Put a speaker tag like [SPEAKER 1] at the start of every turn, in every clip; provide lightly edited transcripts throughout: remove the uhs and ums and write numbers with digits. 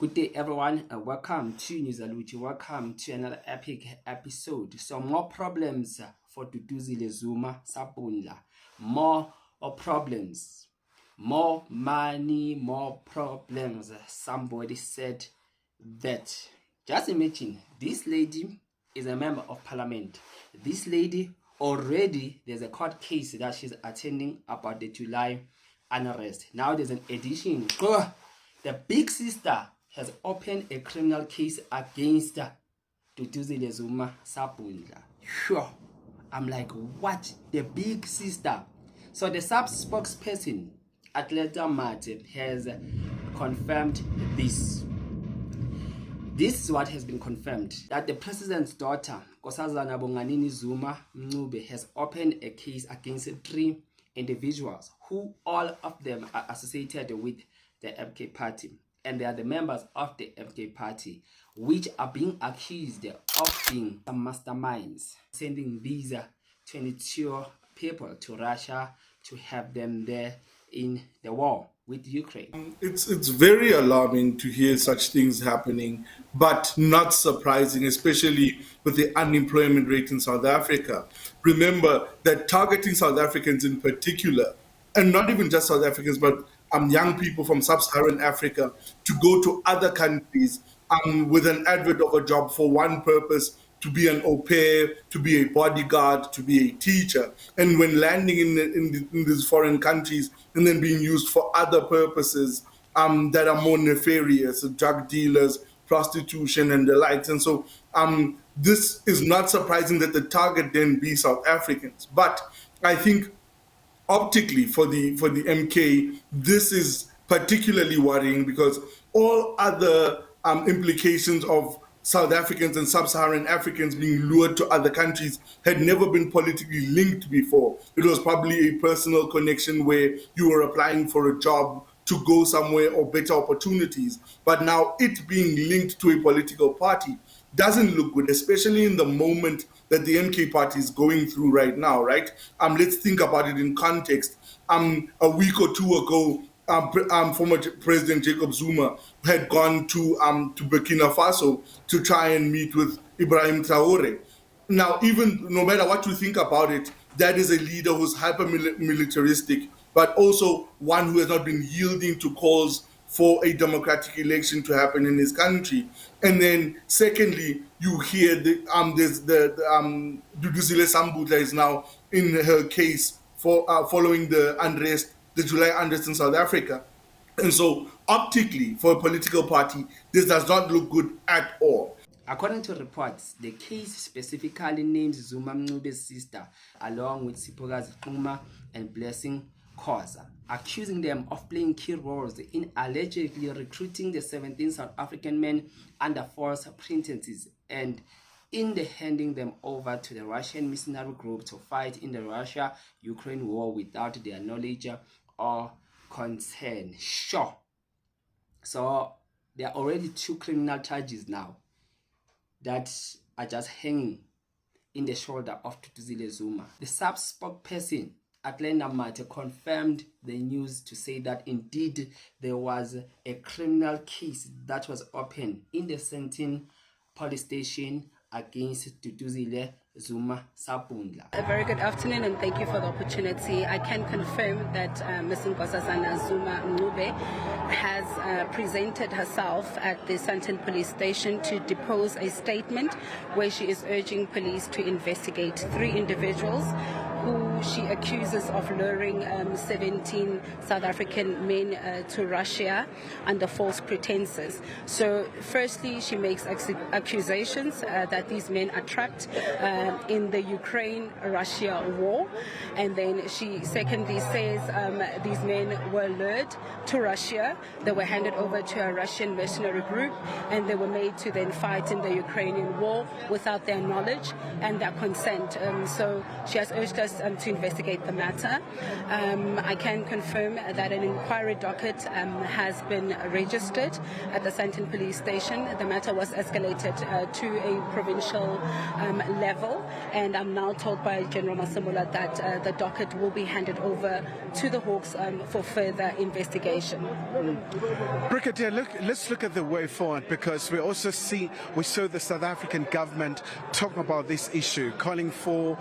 [SPEAKER 1] Good day, everyone, and welcome to Newsaluti. Welcome to another epic episode. So, more problems for Duduzile Zuma Sabunla. More problems. More money, more problems. Somebody said that. Just imagine, this lady is a member of parliament. This lady already, there's a court case that she's attending about the July unrest. Now there's an addition. The big sister has opened a criminal case against Duduzile Zuma Sabunla. Sure. I'm like, what? The big sister. So the sub-spokesperson, Atleta Mate, has confirmed this. This is what has been confirmed, that the president's daughter, Nkosazana Bonganini Zuma Mncube, has opened a case against 3 individuals who all of them are associated with the MK party. And they are the members of the MK party, which are being accused of being some masterminds, sending these 22 people to Russia to have them there in the war with Ukraine.
[SPEAKER 2] It's very alarming to hear such things happening, but not surprising, especially with the unemployment rate in South Africa. Remember that targeting South Africans in particular, and not even just South Africans, but young people from sub-Saharan Africa to go to other countries with an advert of a job for one purpose, to be an au pair, to be a bodyguard, to be a teacher. And when landing in these foreign countries and then being used for other purposes that are more nefarious, drug dealers, prostitution, and the likes. And so this is not surprising that the target then be South Africans. But I think optically for the MK, this is particularly worrying because all other implications of South Africans and sub-Saharan Africans being lured to other countries had never been politically linked before. It was probably a personal connection where you were applying for a job to go somewhere or better opportunities. But now it being linked to a political party doesn't look good, especially in the moment that the MK party is going through right now, right? Let's think about it in context. A week or two ago, former President Jacob Zuma had gone to Burkina Faso to try and meet with Ibrahim Traore. Now, even no matter what you think about it, that is a leader who's hyper-militaristic, but also one who has not been yielding to calls for a democratic election to happen in his country. And then secondly, you hear there's Duduzile Sambutla is now in her case for following the unrest, the July unrest in South Africa. And so optically, for a political party, this does not look good at all.
[SPEAKER 1] According to reports, the case specifically names Zuma Mncube's sister, along with Siphokazi Xuma and Blessing Khoza, accusing them of playing key roles in allegedly recruiting the 17 South African men under false pretenses and in the handing them over to the Russian mercenary group to fight in the Russia-Ukraine war without their knowledge or consent. Sure. So there are already 2 criminal charges now that are just hanging in the shoulder of Duduzile Zuma. The sub-spokesperson, Atleta Mate, confirmed the news to say that indeed there was a criminal case that was opened in the Sandton police station against Duduzile Zuma Sabunla.
[SPEAKER 3] A very good afternoon and thank you for the opportunity. I can confirm that Ms. Nkosazana Zuma Mncube has presented herself at the Sandton police station to depose a statement where she is urging police to investigate 3 individuals who she accuses of luring 17 South African men to Russia under false pretenses. So firstly, she makes accusations that these men are trapped in the Ukraine-Russia war. And then she secondly says these men were lured to Russia. They were handed over to a Russian mercenary group and they were made to then fight in the Ukrainian war without their knowledge and their consent. So she has urged us to to investigate the matter. I can confirm that an inquiry docket has been registered at the Sandton Police Station. The matter was escalated to a provincial level, and I'm now told by General Masemola that the docket will be handed over to the Hawks for further investigation.
[SPEAKER 4] Brigadier, let's look at the way forward, because we saw the South African government talk about this issue, calling for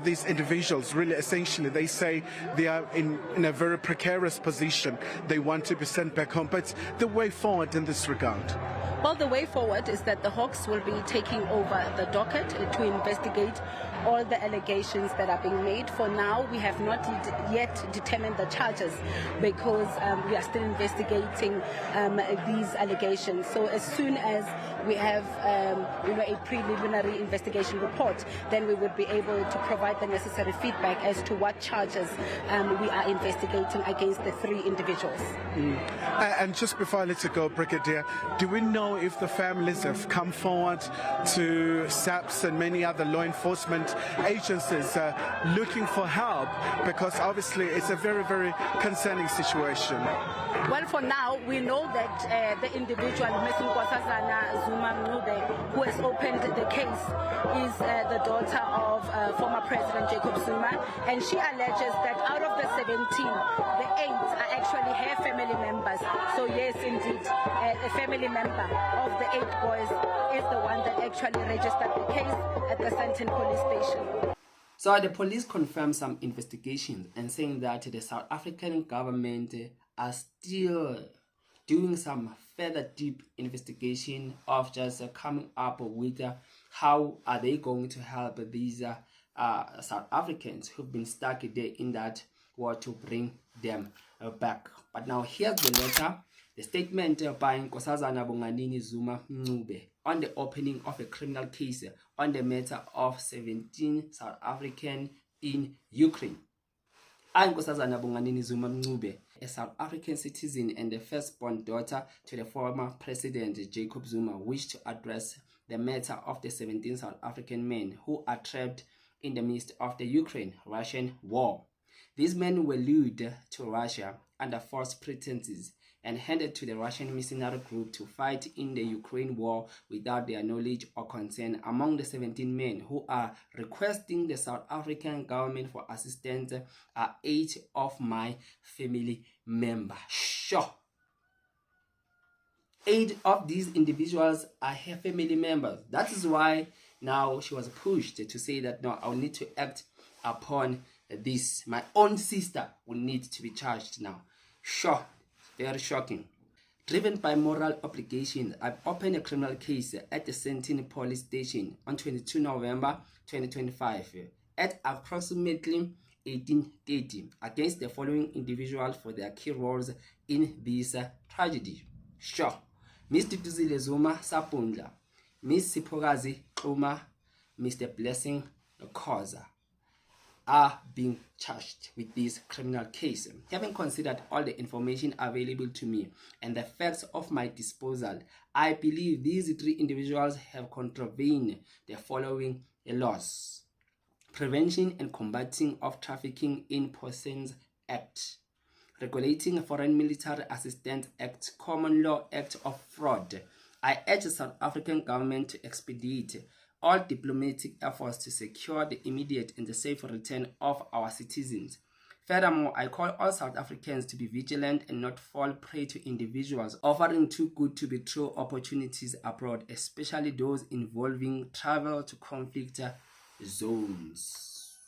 [SPEAKER 4] these individuals, really essentially, they say they are in a very precarious position. They want to be sent back home. But the way forward in this regard?
[SPEAKER 3] Well, the way forward is that the Hawks will be taking over the docket to investigate all the allegations that are being made. For now, we have not yet determined the charges because we are still investigating these allegations. So as soon as we have a preliminary investigation report, then we would be able to provide the necessary feedback as to what charges we are investigating against the three individuals.
[SPEAKER 4] And just before I let you go, Brigadier, do we know if the families have come forward to SAPS and many other law enforcement agencies looking for help? Because obviously it's a very, very concerning situation.
[SPEAKER 3] Well, for now, we know that the individual, Ms. Nkosazana Zuma Mncube, who has opened the case, is the daughter of former President Jacob Zuma, and she alleges that out of the 17, the 8 are actually her family members. So yes, indeed, a family member of the 8 boys is the one that actually registered the case at the Sandton Police Station.
[SPEAKER 1] So the police confirmed some investigations and saying that the South African government are still doing some further deep investigation of just coming up with how are they going to help these South Africans who've been stuck there in that war to bring them back. But now here's the letter, the statement by Nkosazana Bonganini Zuma Mncube on the opening of a criminal case on the matter of 17 South Africans in Ukraine. I'm Nkosazana Bonganini Zuma Mncube, a South African citizen and the firstborn daughter to the former President Jacob Zuma, wish to address the matter of the 17 South African men who are trapped in the midst of the Ukraine-Russian war. These men were lured to Russia under false pretenses and handed to the Russian mercenary group to fight in the Ukraine war without their knowledge or consent. Among the 17 men who are requesting the South African government for assistance are 8 of my family members. Sure. 8 of these individuals are her family members. That is why now she was pushed to say that no, I'll need to act upon this. My own sister will need to be charged now. Sure. Very shocking. Driven by moral obligation, I've opened a criminal case at the Sandton Police Station on 22 November 2025 at approximately 18:30 against the following individuals for their key roles in this tragedy. Sure. Ms. Duduzile Zuma Sapundla, Ms. Siphokazi Xuma, Mr. Blessing Khoza are being charged with this criminal case. Having considered all the information available to me and the facts of my disposal, I believe these 3 individuals have contravened the following laws: Prevention and Combating of Trafficking in Persons Act, Regulating Foreign Military Assistance Act, Common Law Act of Fraud. I urge the South African government to expedite all diplomatic efforts to secure the immediate and the safe return of our citizens. Furthermore, I call all South Africans to be vigilant and not fall prey to individuals offering too good to be true opportunities abroad, especially those involving travel to conflict zones.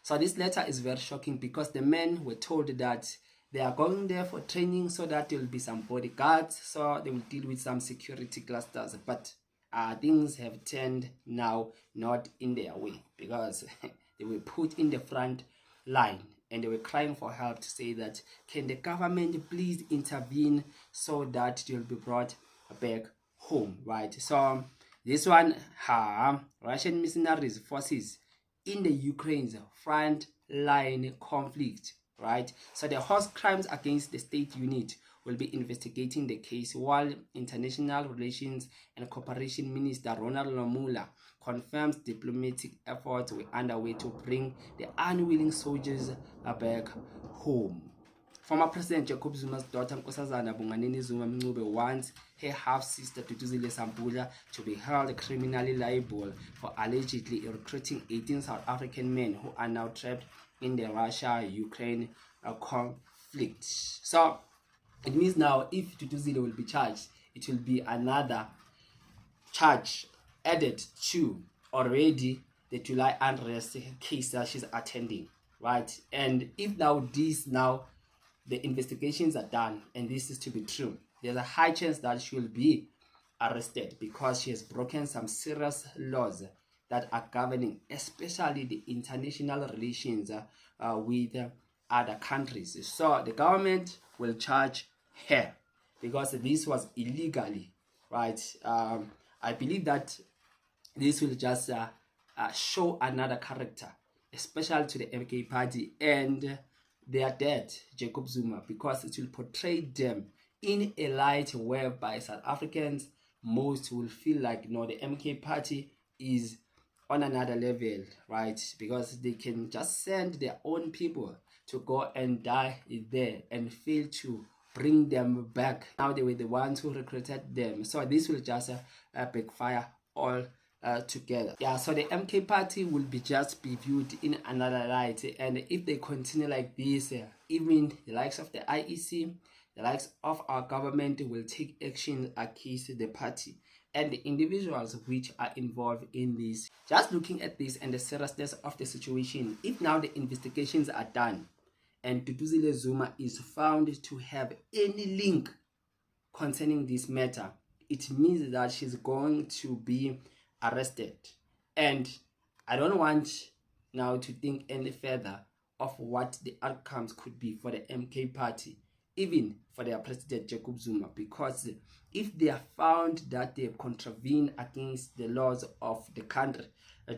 [SPEAKER 1] So this letter is very shocking because the men were told that they are going there for training so that there will be some bodyguards, so they will deal with some security clusters. But things have turned now not in their way because they were put in the front line and they were crying for help to say that can the government please intervene so that they'll be brought back home, right? So this one, Russian mercenaries forces in the Ukraine's front line conflict, right? So the horse crimes against the state unit will be investigating the case, while International Relations and Cooperation Minister Ronald Lamola confirms diplomatic efforts were underway to bring the unwilling soldiers back home. Former President Jacob Zuma's daughter Nkosazana Bunganeni Zuma Mncube wants her half-sister Duduzile Sambula to be held criminally liable for allegedly recruiting 18 South African men who are now trapped in the Russia-Ukraine conflict. So it means now if Duduzile will be charged, it will be another charge added to already the July unrest case that she's attending, right? And if now the investigations are done and this is to be true, there's a high chance that she will be arrested because she has broken some serious laws that are governing especially the international relations with other countries. So the government will charge her because this was illegally, right? I believe that this will just show another character, especially to the MK party and their dad, Jacob Zuma, because it will portray them in a light whereby South Africans most will feel like, no, the MK party is on another level, right? Because they can just send their own people to go and die there and fail to bring them back. Now they were the ones who recruited them. So this will just backfire all together. Yeah, so the MK party will be viewed in another light, and if they continue like this, even the likes of the IEC, the likes of our government will take action against the party and the individuals which are involved in this. Just looking at this and the seriousness of the situation, if now the investigations are done and Duduzile Zuma is found to have any link concerning this matter, it means that she's going to be arrested. And I don't want now to think any further of what the outcomes could be for the MK party, even for their president Jacob Zuma, because if they are found that they contravene against the laws of the country,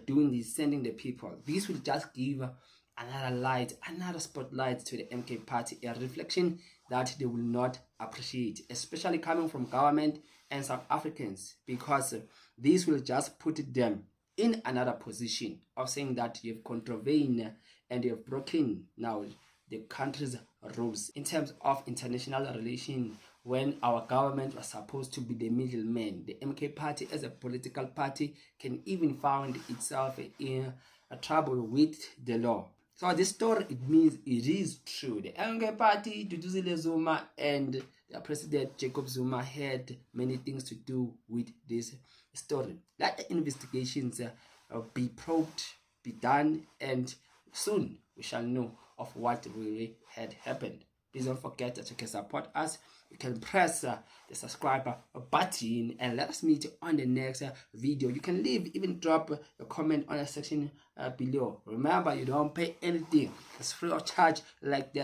[SPEAKER 1] doing this, sending the people, this will just give another light, another spotlight to the MK party, a reflection that they will not appreciate, especially coming from government and South Africans, because this will just put them in another position of saying that you've contravened and you've broken now the country's rules in terms of international relations, when our government was supposed to be the middleman. The MK party as a political party can even find itself in a trouble with the law. So this story, it means it is true. The MK party, Duduzile Zuma and the President Jacob Zuma had many things to do with this story. Let the investigations be probed, be done, and soon we shall know of what really had happened. Please don't forget that you can support us. You can press the subscribe button and let us meet on the next video. You can even drop a comment on the section below. Remember, you don't pay anything. It's free of charge like that.